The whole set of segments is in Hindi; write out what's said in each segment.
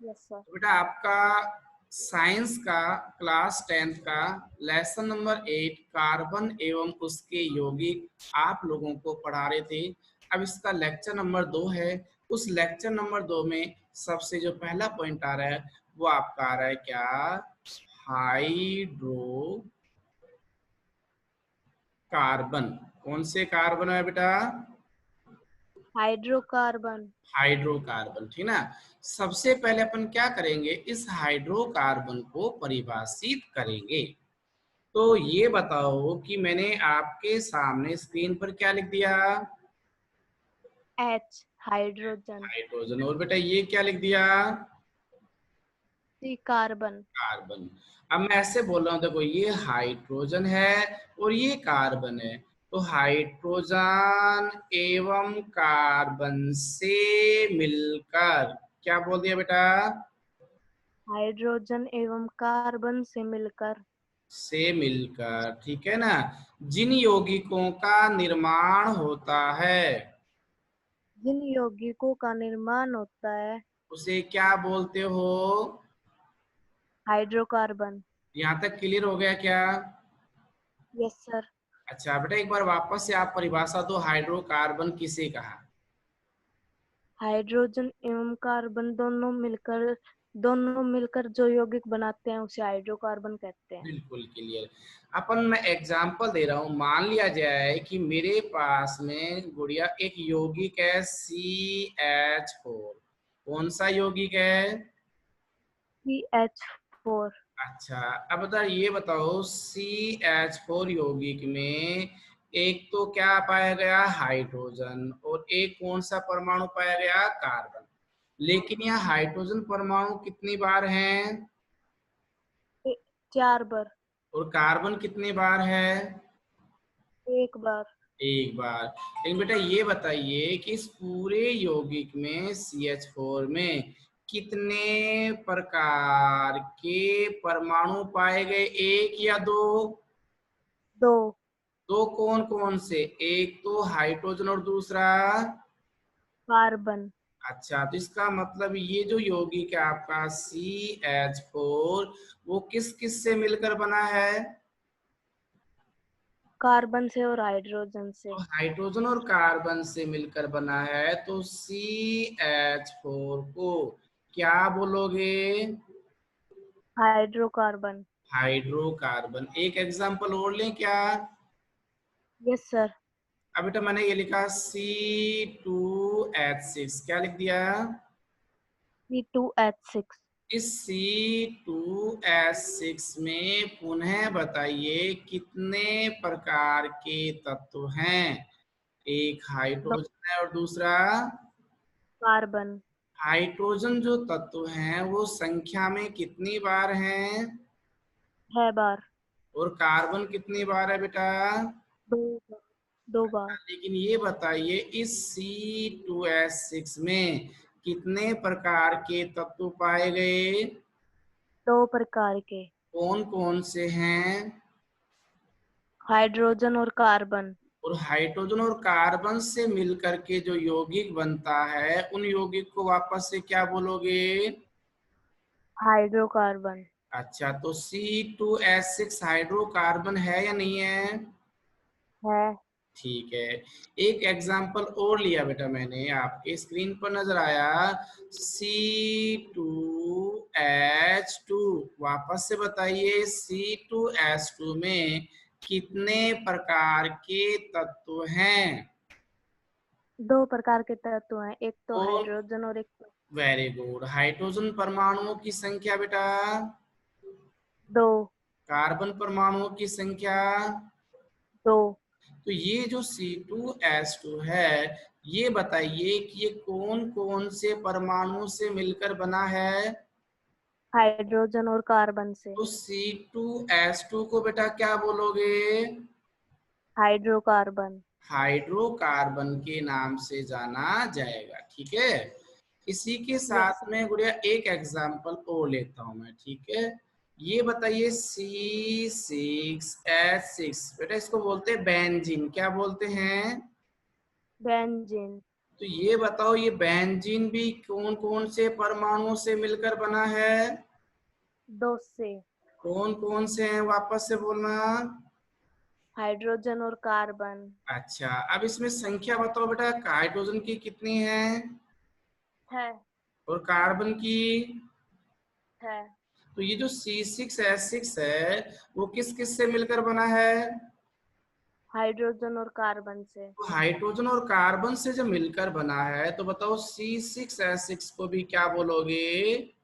Yes sir. तो बेटा आपका साइंस का क्लास 10th का लेसन नंबर 8 कार्बन एवं उसके यौगिक आप लोगों को पढ़ा रहे थे। अब इसका लेक्चर नंबर 2 है। उस लेक्चर नंबर 2 में सबसे जो पहला पॉइंट आ रहा है वो आपका आ रहा है क्या, हाइड्रो कार्बन। कौन से कार्बन है बेटा, हाइड्रोकार्बन। हाइड्रोकार्बन, ठीक ना। सबसे पहले अपन क्या करेंगे, इस हाइड्रोकार्बन को परिभाषित करेंगे। तो ये बताओ कि मैंने आपके सामने स्क्रीन पर क्या लिख दिया, एच हाइड्रोजन। हाइड्रोजन, और बेटा ये क्या लिख दिया, सी कार्बन। कार्बन। अब मैं ऐसे बोल रहा हूँ, देखो ये हाइड्रोजन है और ये कार्बन है, तो हाइड्रोजन एवं कार्बन से मिलकर क्या बोल दिया बेटा, हाइड्रोजन एवं कार्बन से मिलकर, ठीक है ना। जिन यौगिकों का निर्माण होता है जिन यौगिकों का निर्माण होता है उसे क्या बोलते हो। हाइड्रोकार्बन। यहाँ तक क्लियर हो गया क्या। Yes sir. अच्छा बेटा एक बार वापस से आप परिभाषा दो, हाइड्रोकार्बन किसे कहा। हाइड्रोजन एवं कार्बन दोनों मिलकर जो यौगिक बनाते हैं उसे हाइड्रोकार्बन कहते हैं। बिल्कुल क्लियर। अपन मैं एग्जांपल दे रहा हूँ, मान लिया जाए कि मेरे पास में गुड़िया एक यौगिक है CH4। कौन सा यौगिक है। CH4। अच्छा अब बता, ये बताओ CH4 यौगिक में एक तो क्या पाया गया, हाइड्रोजन, और एक कौन सा परमाणु पाया गया, कार्बन। लेकिन यहाँ हाइड्रोजन परमाणु कितनी बार हैं, 4 बार। और कार्बन कितनी बार है, 1 बार। एक बार। लेकिन बेटा ये बताइए कि इस पूरे यौगिक में CH4 में कितने प्रकार के परमाणु पाए गए, एक या दो। 2। दो, कौन कौन से, एक तो हाइड्रोजन और दूसरा, कार्बन। अच्छा तो इसका मतलब ये जो यौगिक है आपका CH4 वो किस किस से मिलकर बना है, कार्बन से और हाइड्रोजन तो से। हाइड्रोजन और कार्बन से मिलकर बना है, तो CH4 को क्या बोलोगे, हाइड्रोकार्बन। हाइड्रोकार्बन। एक एग्जांपल और लें क्या। Yes sir. अब बेटा मैंने ये लिखा C2H6, क्या लिख दिया, C2H6। इस C2H6 में पुनः बताइए कितने प्रकार के तत्व हैं, एक 2 हाइड्रोजन है और दूसरा, कार्बन। हाइड्रोजन जो तत्व हैं वो संख्या में कितनी बार हैं, 6 बार। और कार्बन कितनी बार है बेटा। 2 बार। 2 बार। लेकिन ये बताइए इस C2H6 में कितने प्रकार के तत्व पाए गए, 2 प्रकार के। कौन कौन से हैं, हाइड्रोजन और कार्बन। और हाइड्रोजन और कार्बन से मिलकर के जो यौगिक बनता है उन यौगिक को वापस से क्या बोलोगे। हाइड्रोकार्बन। अच्छा तो C2H6 हाइड्रोकार्बन है या नहीं है, है। ठीक है। एक एग्जांपल और लिया बेटा मैंने, आपके स्क्रीन पर नजर आया C2H2, वापस से बताइए C2H2 में कितने प्रकार के तत्व हैं, 2 प्रकार के तत्व हैं, एक तो और हाइड्रोजन और एक तो वेरी गुड, हाइड्रोजन परमाणुओं की संख्या बेटा, 2। कार्बन परमाणुओं की संख्या। 2। तो ये जो C2H2 है, ये बताइए कि ये कौन कौन से परमाणु से मिलकर बना है, हाइड्रोजन और कार्बन से। तो C2H2 को बेटा क्या बोलोगे, हाइड्रोकार्बन। हाइड्रोकार्बन के नाम से जाना जाएगा, ठीक है। इसी के यस। साथ में गुड़िया एक एग्जांपल और लेता हूं मैं, ठीक है। ये बताइए C6H6, बेटा इसको बोलते हैं बेंजीन, क्या बोलते हैं, बेंजीन। तो ये बताओ, ये बेंजीन भी कौन कौन से परमाणुओं से मिलकर बना है? 2 से। कौन कौन से हैं, वापस से बोलना। हाइड्रोजन और कार्बन। अच्छा, अब इसमें संख्या बताओ बेटा, हाइड्रोजन की कितनी है 6। और कार्बन की? 6। तो ये जो C6H6 है वो किस किस से मिलकर बना है? हाइड्रोजन और कार्बन से। तो हाइड्रोजन और कार्बन से जब मिलकर बना है तो बताओ C6H6 को भी क्या बोलोगे?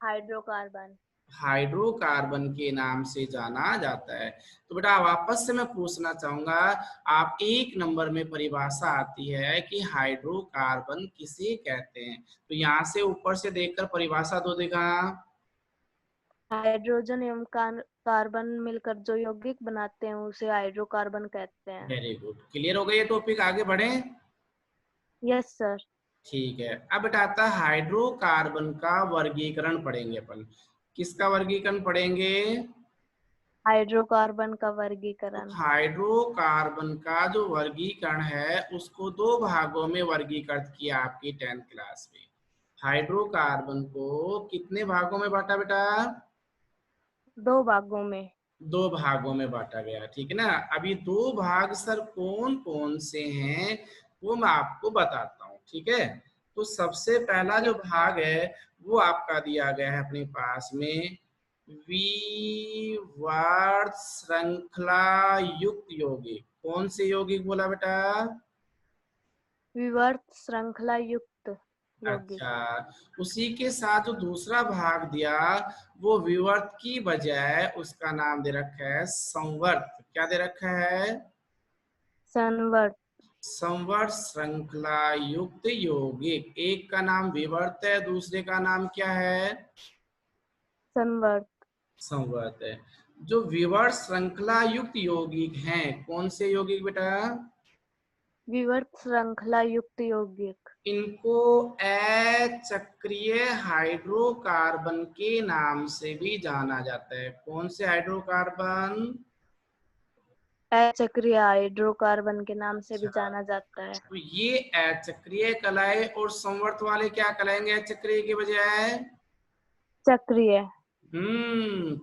हाइड्रोकार्बन। हाइड्रोकार्बन के नाम से जाना जाता है। तो बेटा वापस से मैं पूछना चाहूंगा, आप 1 नंबर में परिभाषा आती है कि हाइड्रोकार्बन किसे कहते हैं, तो यहाँ से ऊपर से देखकर परिभाषा दो देखा। हाइड्रोजन एवं कार्बन मिलकर जो यौगिक बनाते हैं उसे हाइड्रोकार्बन कहते हैं। वेरी गुड, क्लियर हो गई ये टॉपिक, आगे बढ़े। Yes sir. ठीक है, अब बेटा आता है हाइड्रोकार्बन का वर्गीकरण पढ़ेंगे अपन। किसका वर्गीकरण पढ़ेंगे? हाइड्रोकार्बन का तो वर्गीकरण। हाइड्रोकार्बन का जो वर्गीकरण है उसको 2 भागों में वर्गीकृत किया आपकी 10th क्लास में। हाइड्रोकार्बन को कितने भागों में बांटा बेटा? 2 भागों में। 2 भागों में बांटा गया, ठीक है ना। अभी 2 भाग सर कौन कौन से हैं वो मैं आपको बताता हूँ, ठीक है। तो सबसे पहला जो भाग है वो आपका दिया गया है अपने पास में, विवर्त श्रृंखला युक्त यौगिक। कौन से यौगिक बोला बेटा? विवर्त श्रृंखला युक्त यौगिक। अच्छा, उसी के साथ जो दूसरा भाग दिया वो विवर्त की बजाय उसका नाम दे रखा है संवर्त। क्या दे रखा है? संवर्त। संवर्त श्रृंखला युक्त यौगिक। एक का नाम विवर्त है, दूसरे का नाम क्या है? संवर्त। संवर्त है। जो विवर्त श्रृंखला युक्त यौगिक हैं, कौन से यौगिक बेटा? विवर्त श्रृंखला युक्त यौगिक। इनको अचक्रीय हाइड्रोकार्बन के नाम से भी जाना जाता है। कौन से हाइड्रोकार्बन? अचक्रीय हाइड्रोकार्बन के नाम से भी अच्छा, जाना जाता है। तो ये अचक्रीय कहलाए और संवर्त वाले क्या कहलाएंगे अचक्रीय के बजाय? चक्रीय।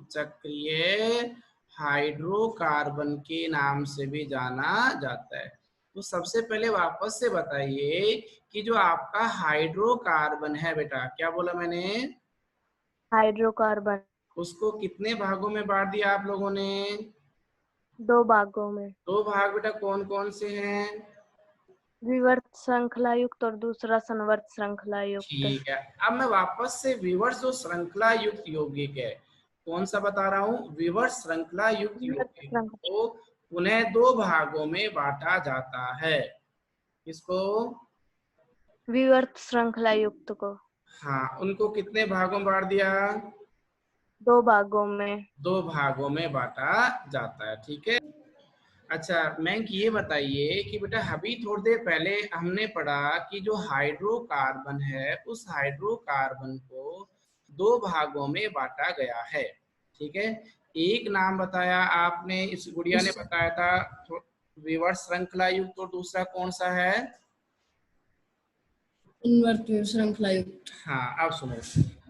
चक्रीय हाइड्रोकार्बन के नाम से भी जाना जाता है। तो सबसे पहले वापस से बताइए कि जो आपका हाइड्रोकार्बन है बेटा, क्या बोला मैंने? हाइड्रोकार्बन उसको कितने भागों में बांट दिया आप लोगों ने? 2 भागों में। 2 भाग बेटा, कौन कौन से हैं? विवर्त श्रृंखला युक्त और दूसरा संवर्त श्रृंखला युक्त। ठीक है, अब मैं वापस से विवर्स जो श्रृंखला युक्त यौगिक है, कौन सा बता रहा हूँ, विवर्स श्रृंखला युक्त विवर्त यौगिक श्रृंखला। को उन्हें 2 भागों में बांटा जाता है। किसको? विवर्त श्रृंखला युक्त को हाँ, उनको कितने भागों में बांट दिया? 2 भागों में। 2 भागों में बांटा जाता है, ठीक है। अच्छा, मैं ये बताइए कि बेटा अभी थोड़ी देर पहले हमने पढ़ा कि जो हाइड्रोकार्बन है उस हाइड्रोकार्बन को 2 भागों में बांटा गया है, ठीक है। एक नाम बताया आपने, इस गुड़िया ने बताया था, विवर्त श्रृंखला युक्त, और दूसरा कौन सा है? इनवर्त श्रृंखला युक्त। हाँ, अब सुनो,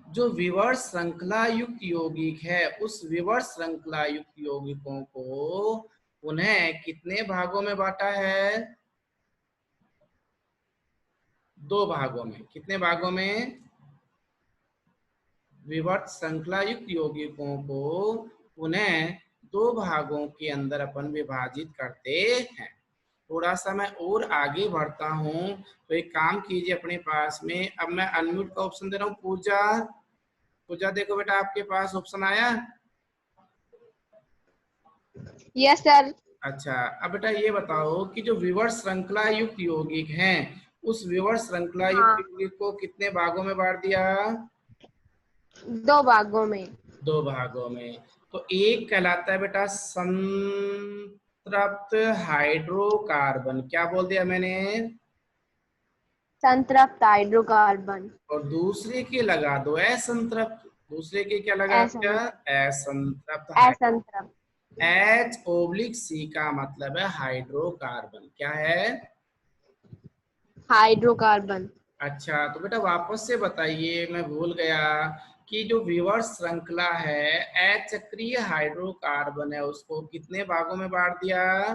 जो विवर्त श्रृंखला युक्त यौगिक है उस विवर्त श्रृंखला युक्त यौगिकों को उन्हें कितने भागों में बांटा है? 2 भागों में। कितने भागों में? विवर्त श्रृंखला युक्त यौगिकों को उन्हें 2 भागों के अंदर अपन विभाजित करते हैं। थोड़ा सा मैं और आगे बढ़ता हूँ, तो एक काम कीजिए अपने पास में, अब मैं अनम्यूट का ऑप्शन दे रहा हूँ। पूजा, पूजा देखो बेटा, आपके पास ऑप्शन आया? Yes sir. अच्छा, अब बेटा ये बताओ कि जो विवर्त श्रृंखला युक्त यौगिक हैं उस विवर्त श्रृंखला युक्त हाँ, यौगिक को कितने भागों में बांट दिया? 2 भागों में। 2 भागों में। तो एक कहलाता है बेटा संतृप्त हाइड्रोकार्बन। क्या बोल दिया मैंने? संतृप्त हाइड्रोकार्बन। और दूसरे के लगा दो असंतृप्त। दूसरे के क्या लगा दिया? असंतृप्त हाइड्रो। असंतृप्त। H/C का मतलब है हाइड्रोकार्बन। क्या है? हाइड्रोकार्बन। अच्छा, तो बेटा वापस से बताइए, मैं भूल गया कि जो विवर्स श्रृंखला है अचक्रीय हाइड्रोकार्बन है, उसको कितने भागों में बांट दिया?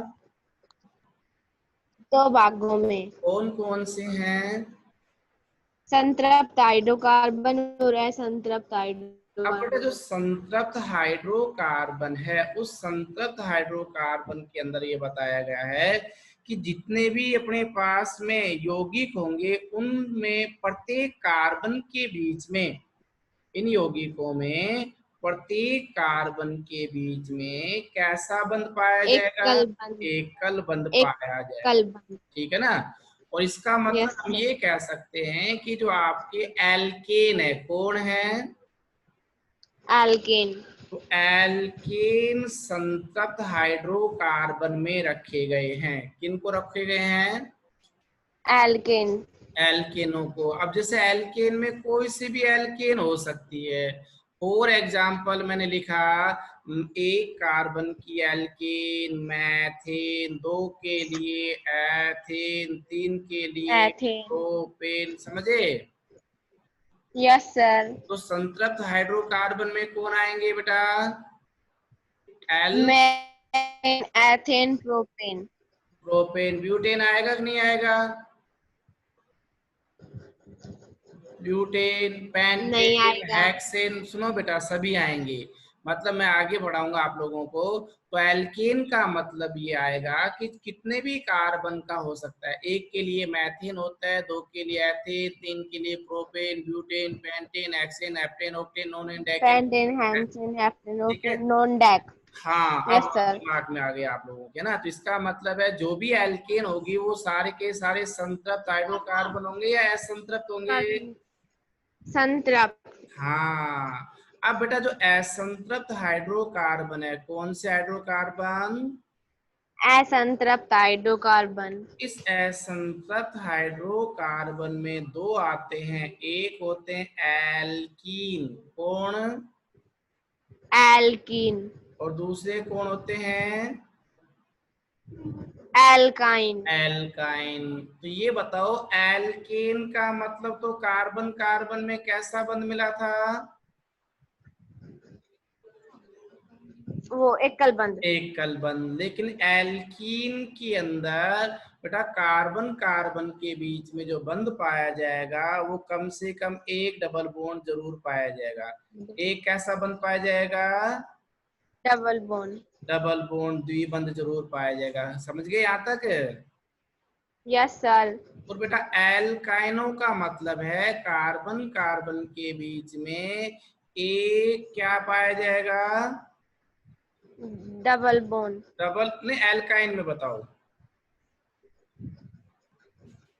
2 भागों में। कौन कौन से हैं? संतृप्त हाइड्रोकार्बन और असंतृप्त अब बेटा जो हाइड्रोकार्बन। संतृप्त हाइड्रोकार्बन है, उस संतृप्त हाइड्रोकार्बन के अंदर ये बताया गया है कि जितने भी अपने पास में यौगिक होंगे उनमें प्रत्येक कार्बन के बीच में, इन यौगिकों में प्रत्येक कार्बन के बीच में कैसा बंध पाया जाएगा? एकल बंध। एकल बंध पाया जाएगा। एकल बंध। ठीक है ना? और इसका मतलब यस हम सर। ये कह सकते हैं कि जो आपके एल्केन है, कौन है? एल्केन। तो एल्केन संतृप्त हाइड्रोकार्बन में रखे गए हैं। किन को रखे गए हैं? एल्केन। एल्केनों को। अब जैसे एल्केन में कोई सी भी एल्केन हो सकती है। फॉर एग्जाम्पल मैंने लिखा, एक कार्बन की एल्केन मैथेन, 2 के लिए एथेन, 3 के लिए एथेन। प्रोपेन, समझे? Yes sir. तो संतृप्त हाइड्रोकार्बन में कौन आएंगे बेटा? L methane, ethane, propane. Propane. Butane आएगा कि नहीं आएगा? ब्यूटेन, नहीं पेंटेन, आएगा। हेक्सेन, सुनो बेटा सभी आएंगे। मतलब मैं आगे बढ़ाऊंगा आप लोगों को। तो एल्केन का मतलब ये आएगा कि कितने भी कार्बन का हो सकता है। एक के लिए मैथेन होता है, 2 के लिए एथेन, 3 के लिए propane, butane, pentane, hexane, heptane, octane, known, decane. Pentane, hexane, heptane, ठीक है? Octane, non deck. हाँ, अब यस सर। दिमाग में आ गया आप लोगों के ना। तो इसका मतलब है जो भी एल्केन होगी वो सारे के सारे संतृप्त हाइड्रोकार्बन होंगे या असंतृप्त होंगे? संतृप्त। हाँ। अब बेटा जो असंतृप्त हाइड्रोकार्बन है, कौन से हाइड्रोकार्बन? असंतृप्त हाइड्रोकार्बन। इस असंतृप्त हाइड्रोकार्बन में 2 आते हैं। एक होते हैं एल्कीन, कौन? एल्कीन। और दूसरे कौन होते हैं? एल्काइन। एल्काइन। तो ये बताओ, एल्केन का मतलब तो कार्बन कार्बन में कैसा बंध मिला था? वो एकल बंध। एकल बंध। लेकिन एल्कीन के अंदर बेटा कार्बन कार्बन के बीच में जो बंध पाया जाएगा वो कम से कम एक डबल बॉन्ड जरूर पाया जाएगा। एक कैसा बंध पाया जाएगा? Double bond. डबल बॉन्ड, द्विबंध जरूर पाया जाएगा। समझ गए यहाँ तक? Yes sir. और बेटा एल्काइनो का मतलब है कार्बन कार्बन के बीच में एक क्या पाया जाएगा? Double bond. डबल नहीं, एल्काइन में बताओ।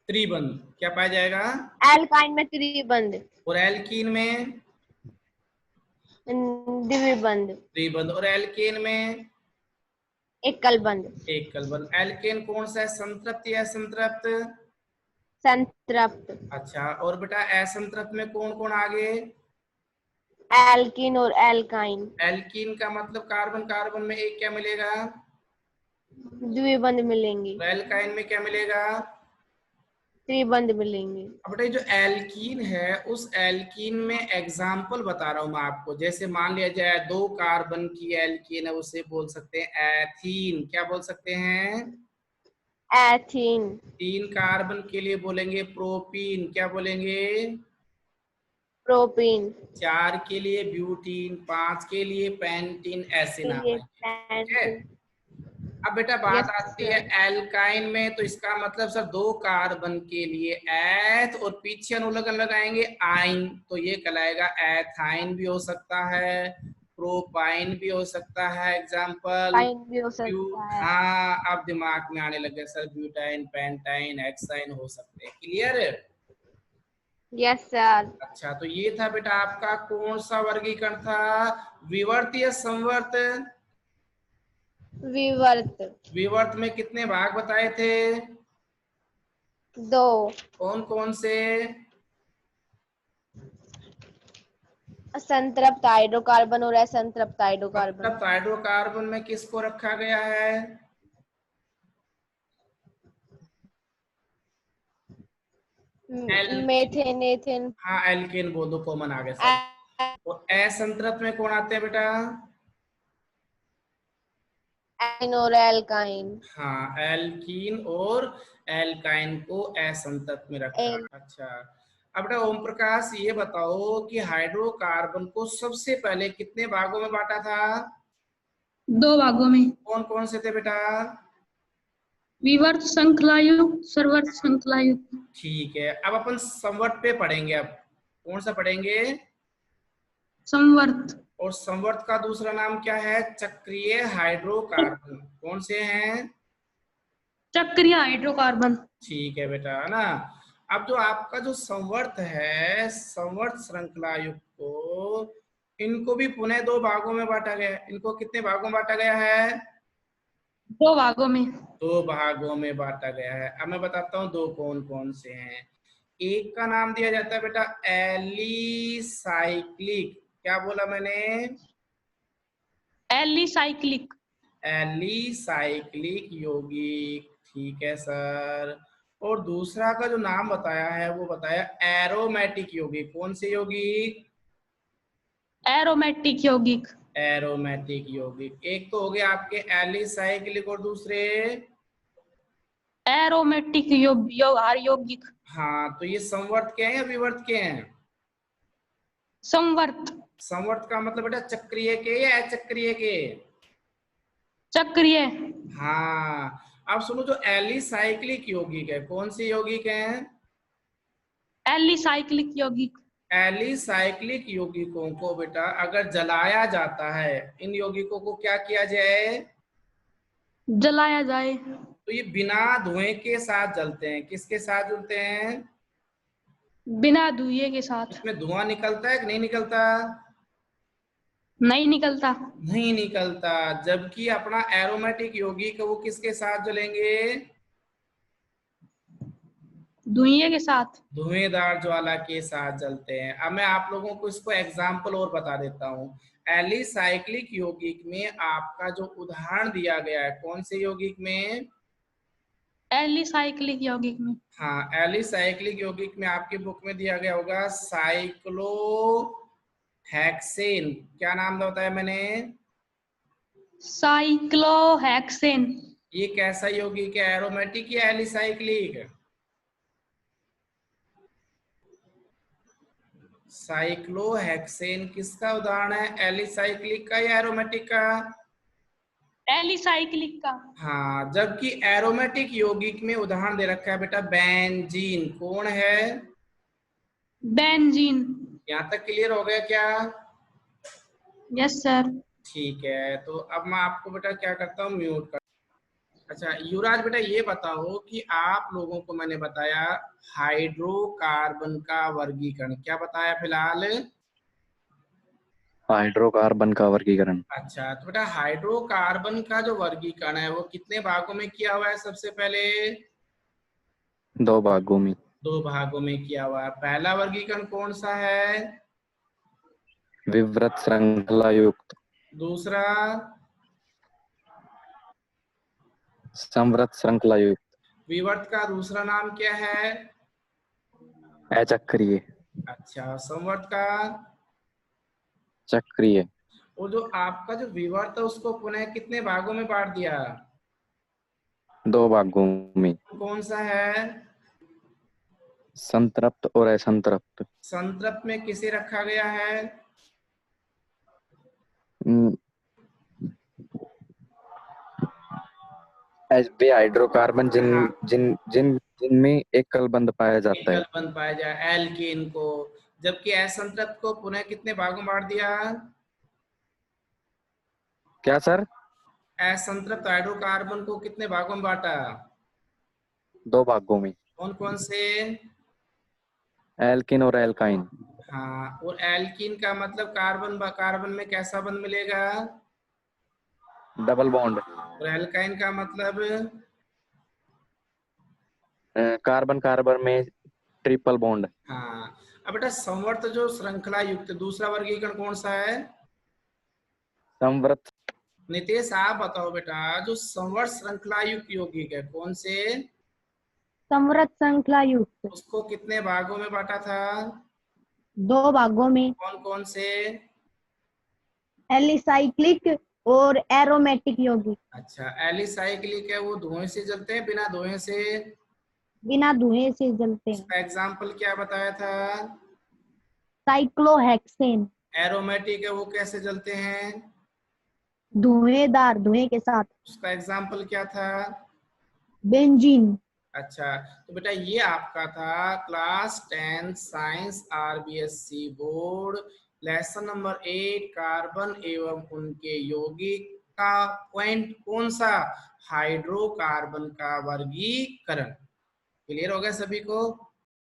त्रिबंध क्या पाया जाएगा? एल्काइन में त्रिबंध। और एल्कीन में द्विबंध। त्रिबंध। और एल्केन में एकल बंध। एकल बंध। एल्केन कौन सा है, संतृप्त या असंतृप्त? संतृप्त। अच्छा, और बेटा असंतृप्त में कौन कौन आगे? एल्कीन और एल्काइन। एल्कीन का मतलब कार्बन कार्बन में एक क्या मिलेगा? द्विबंध मिलेंगे। और एल्काइन में क्या मिलेगा? त्रिबंध मिलेंगे। अब बेटा जो एल्कीन है उस एल्कीन में एग्जाम्पल बता रहा हूं मैं आपको। जैसे मान लिया जाए 2 कार्बन की एल्कीन है, उसे बोल सकते हैं एथीन। क्या बोल सकते हैं? एथीन। 3 कार्बन के लिए बोलेंगे प्रोपीन। क्या बोलेंगे? प्रोपीन। 4 के लिए ब्यूटीन, 5 के लिए पेंटीन, ऐसे के नाम लिए आएंगे। ठीक है? पेंटीन। अब बेटा बात यस आती है सर। एल्काइन में। तो इसका मतलब सर 2 कार्बन के लिए एथ और पीछे अनुलग्न लगाएंगे आइन, तो ये कहलाएगा एथाइन भी हो सकता है, प्रोपाइन भी हो सकता है। एग्जाम्पल पाइन भी हो ब्यू। सकता है। हाँ, अब दिमाग में आने लगे सर, ब्यूटाइन, पेंटाइन, हेक्साइन हो सकते हैं। क्लियर? Yes sir. अच्छा, तो ये था बेटा आपका कौन सा वर्गीकरण था? विवर्त या संवर्त? विवर्त। विवर्त में कितने भाग बताए थे? 2। कौन कौन से? संतृप्त हाइड्रोकार्बन और असंतृप्त हाइड्रोकार्बन। मतलब हाइड्रोकार्बन में किसको रखा गया है? मेथेन, एथेन, हाँ एल्केन बोल दो, कॉमन आ गया सब। और असंतृप्त में कौन आते हैं बेटा? एल्कीन और एल्काइन। हाँ एल्कीन और एल्काइन को असंतृप्त में रखा। अच्छा अब बेटा ओम प्रकाश ये बताओ कि हाइड्रोकार्बन को सबसे पहले कितने भागों में बांटा था? 2 भागों में। कौन कौन से थे बेटा? विवर्त श्रृंखलायुक्त, सर्वर्त श्रृंखलायुक्त। ठीक है, अब अपन संवर्त पे पढ़ेंगे। अब कौन सा पढ़ेंगे? संवर्त। और संवर्त का दूसरा नाम क्या है? चक्रीय हाइड्रोकार्बन। कौन से हैं? चक्रीय हाइड्रोकार्बन। ठीक है बेटा, है ना। अब जो आपका जो संवर्त है, संवर्त श्रृंखला युक्त को, इनको भी पुनः 2 भागों में बांटा गया है। इनको कितने भागों में बांटा गया है? 2 भागों में। 2 भागों में बांटा गया है। अब मैं बताता हूँ 2 कौन कौन से हैं। एक का नाम दिया जाता है बेटा एलिसाइक्लिक। क्या बोला मैंने? एलिसाइक्लिक। एलिसाइक्लिक यौगिक। ठीक है सर। और दूसरा का जो नाम बताया है वो बताया एरोमेटिक यौगिक। कौन से यौगिक? एरोमेटिक यौगिक। एरोमेटिक यौगिक। एक तो हो गया आपके एलिसाइक्लिक और दूसरे एरोमेटिक यौगिक। हाँ, तो ये संवर्त के हैं या विवर्त के हैं? संवर्त। संवर्त का मतलब बेटा चक्रीय के या अचक्रीय के? चक्रीय। हाँ। अब सुनो, जो एलिसाइक्लिक यौगिक है, कौन से यौगिक हैं? एलिसाइक्लिक यौगिक। एलिसाइक्लिक यौगिकों को बेटा अगर जलाया जाता है, इन यौगिकों को क्या किया जाए? जलाया जाए। तो ये बिना धुएं के साथ जलते हैं। किसके साथ जलते हैं? बिना धुएं के साथ। इसमें धुआं निकलता है कि नहीं निकलता? नहीं निकलता। नहीं निकलता। जबकि अपना एरोमेटिक यौगिक वो किसके साथ जलेंगे? धुएं के साथ। धुएंदार ज्वाला के साथ जलते हैं। अब मैं आप लोगों को इसको एग्जाम्पल और बता देता हूँ। एलिसाइक्लिक यौगिक में आपका जो उदाहरण दिया गया है, कौन से यौगिक में? एलिसाइक्लिक यौगिक में। हाँ, एलिसाइक्लिक यौगिक में आपकी बुक में दिया गया होगा साइक्लोहेक्सेन। क्या नाम बताया मैंने? साइक्लोहेक्सेन। ये कैसा यौगिक है? एरोमेटिक या एलिसाइक्लिक? साइक्लोहेक्सेन किसका उदाहरण है? एलिसाइक्लिक का या एरोमेटिक का? एलिसाइक्लिक का। हाँ, जबकि एरोमेटिक यौगिक में उदाहरण दे रखा है बेटा बेंजीन। कौन है? बेंजीन। यहाँ तक क्लियर हो गया क्या? Yes sir. ठीक है, तो अब मैं आपको बेटा क्या करता हूँ, म्यूट कर। अच्छा युवराज बेटा ये बताओ कि आप लोगों को मैंने बताया हाइड्रोकार्बन का वर्गीकरण। क्या बताया फिलहाल? हाइड्रोकार्बन का वर्गीकरण। अच्छा तो बेटा हाइड्रोकार्बन का जो वर्गीकरण है वो कितने भागों में किया हुआ है? सबसे पहले 2 भागों में। 2 भागों में किया हुआ है। पहला वर्गीकरण कौन सा है? विवर्त श्रृंखला युक्त। दूसरा? संवर्त श्रृंखला युक्त। विवर्त का दूसरा नाम क्या है? अचक्रीय। अच्छा, संवर्त का? चक्रीय। वो जो आपका जो विवर्त है उसको पुनः कितने भागों में बांट दिया? 2 भागों में। कौन सा है? संतृप्त और असंतृप्त। संतृप्त में किसे रखा गया है? वे हाइड्रोकार्बन जिनमें एकल बंध पाया जाता है। एकल बंध पाया जाए, एल्कीन को। जबकि असंतृप्त को पुनः कितने भागों में बांट दिया? क्या सर? असंतृप्त हाइड्रोकार्बन को कितने भागों में बांटा? 2 भागों में। कौन कौन से? एल्किन और एल्काइन। हाँ, और एल्कीन का मतलब कार्बन कार्बन में कैसा बंध मिलेगा? Double bond. और एल्काइन का मतलब? कार्बन कार्बन में ट्रिपल बॉन्ड। हाँ। अब बेटा संवर्त जो श्रृंखला युक्त दूसरा वर्गीकरण कौन सा है? संवर्त। नितेश आप बताओ बेटा, जो संवर्त श्रृंखला युक्त यौगिक है कौन से? समृद्ध श्रृंखला युक्त। उसको कितने भागों में बांटा था? 2 भागों में। कौन कौन से? एलिसाइक्लिक और एरोमेटिक यौगिक। अच्छा, एलिसाइक्लिक है वो धुएं से जलते हैं, बिना धुएं से? बिना धुएं से जलते हैं। उसका एग्जाम्पल क्या बताया था? साइक्लोहेक्सेन। एरोमेटिक है वो कैसे जलते हैं? धुएंदार धुएं के साथ। उसका एग्जाम्पल क्या था? बेंजीन। अच्छा, तो बेटा ये आपका था class 10 science RBSC board lesson number 8 carbon एवं उनके यौगिक का पॉइंट कौन सा? हाइड्रोकार्बन का वर्गीकरण। क्लियर हो गया सभी को?